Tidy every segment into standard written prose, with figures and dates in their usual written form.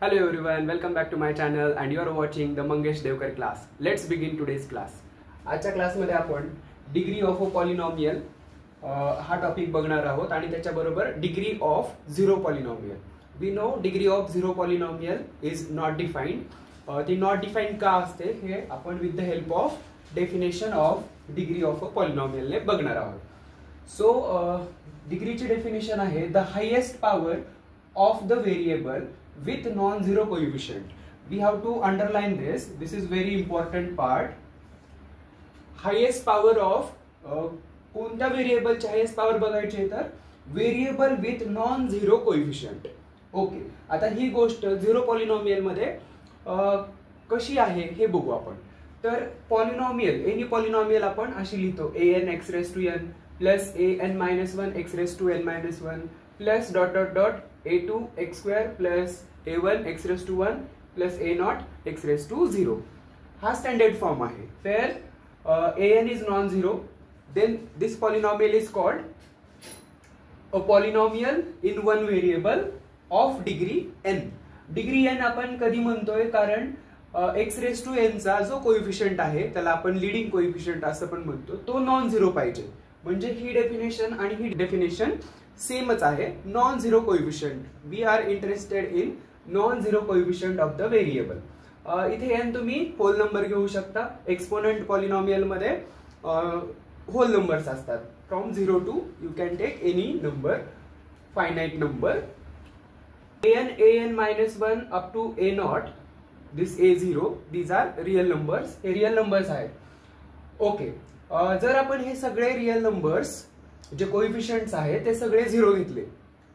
Hello everyone, welcome back to my channel and you are watching the Mangesh Devkar class. Let's begin today's class. आजच्या क्लासमध्ये आपण degree of a polynomial हा topic बघणार आहोत आणि त्याच्याबरोबर degree of zero polynomial. We know degree of zero polynomial is not defined. ती not defined का असते हे आपण with the help of definition of degree of a polynomial ने बघणार आहोत. सो डिग्रीची डेफिनेशन आहे the highest power of the variable with non-zero coefficient. We have to underline this. This is very important part. Highest power of कोणत्या variable ची highest power बघायची आहे तर variable with non-zero coefficient. Okay, आता ही गोष्ट zero polynomial मध्ये कशी आहे हे बघू आपण. तर पॉलिनॉमियल एनी पॉलिनॉमियल आपण अशी लिहितो an x raised to n plus an minus 1 x raised to n minus 1 plus dot dot dot a2 x square plus a1 x raised to 1 plus a0 x raised to 0. हा standard form आहे. where an is non-zero, then this polynomial is called a polynomial in one variable of degree n. Degree n आपण कधी म्हणतोय कारण x raised to n चा जो coefficient आहे त्याला आपण लीडिंग कोएफिशियंट असं पण म्हणतो, तो नॉन झिरो पाहिजे. म्हणजे ही डेफिनेशन आणि ही डेफिनेशन सेमच आहे. Non zero coefficient. We are interested in non zero coefficient of the variable. इथे n तुम्ही होल नंबर घेऊ शकता. एक्सपोनेंट पॉलिनॉमियल मध्ये होल नंबर्स असतात. From 0 to you can take any number, finite number. an minus 1 up to a0, this a0, these are real numbers. हे real numbers आहेत. Okay, जर आपण हे सगळे रियल नंबर्स जे कोएफिशियंट्स आहेत ते सगळे झिरो घेतले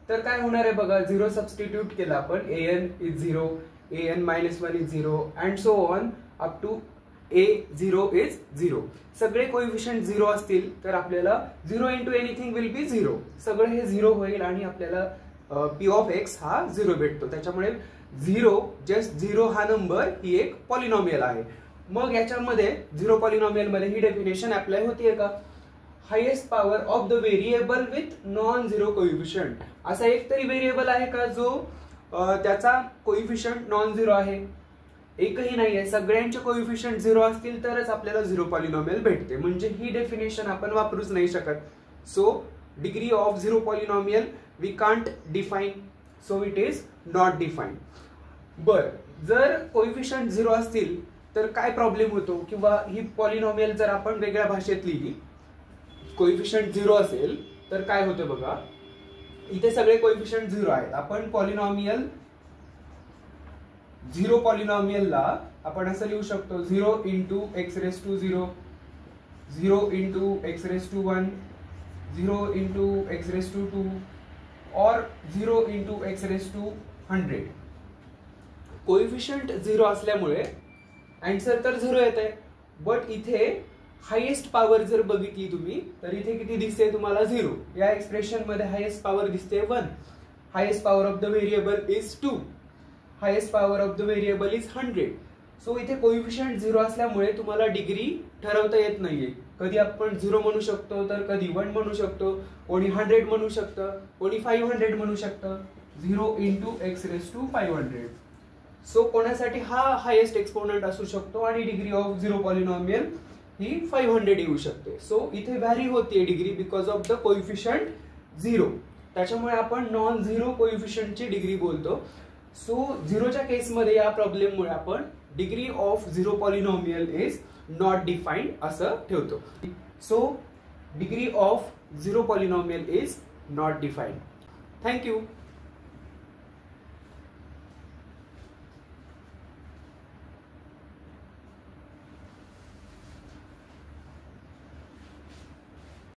तर काय होणार आहे बघा. झिरो सबस्टिट्यूट केला आपण. an is zero, an minus 1 is zero and so on up to a0 is zero. सगळे कोएफिशियंट झिरो असतील तर आपल्याला 0 into anything will be zero. सगळं हे झिरो होईल आणि आपल्याला p ऑफ x हा झिरो भेटतो. त्याच्यामुळे झिरो, जस्ट झिरो हा नंबर ही एक पॉलिनॉमियल आहे. मग याच्यामध्ये झिरो पॉलिनॉमियल मध्ये ही डेफिनेशन अप्लाय होतीये का. Highest power of the variable with non zero coefficient. असा एक तरी व्हेरिएबल आहे का जो त्याचा कोएफिशियंट नॉन झिरो आहे. एकही नाही आहे. सगळ्यांचे कोएफिशियंट झिरो असतील तरच आपल्याला झिरो पॉलिनॉमियल भेटते. म्हणजे ही डेफिनेशन आपण वापरूच नाही शकत. So degree of zero polynomial we can't define, so it is not defined. बर, जर कोएफिशियंट झिरो असतील तर काय प्रॉब्लेम होतो, किंवा ही पॉलिनॉमियल जर आपण वेगळ्या भाषेत लिहिली, कोएफिशियंट झिरो असेल तर काय होतं बघा. इथे सगळे कोएफिशियंट झिरो आहेत. आपण पॉलिनॉमियल झिरो पॉलिनॉमियलला आपण असं लिहू शकतो 0 into x raise to 0, 0 into x raise to 1, 0 into x raise to 2 और 0 into x raise to 100. Coefficient zero असल्यामुळे आन्सर तर झिरो येत आहे. बट इथे हायेस्ट पॉवर जर बघितली तुम्ही तर इथे किती दिसते तुम्हाला, झिरो. या एक्सप्रेशन मध्ये हायेस्ट पॉवर दिसते 1. Highest power of the variable is 2. Highest power of the variable is 100. So इथे कोएफिशियंट झिरो असल्यामुळे तुम्हाला डिग्री ठरवता येत नाहीये. कधी आपण 0 म्हणू शकतो तर कधी 1 म्हणू शकतो, कोणी 100 म्हणू शकतं, कोणी 500 म्हणू शकतं. 0 into x raise to 500. So कोणासाठी हा हायेस्ट एक्सपोनेंट असू शकतो आणि डिग्री ऑफ झिरो पॉलिनॉमियल ही 500 येऊ शकते. सो इथे व्हॅरी होते degree because of the coefficient zero. त्याच्यामुळे आपण नॉन झिरो कोएफिशियंटची डिग्री बोलतो. सो झिरोच्या केसमध्ये या प्रॉब्लेममुळे आपण degree of zero polynomial is not defined असं ठेवतो. So degree of zero polynomial is not defined. Thank you.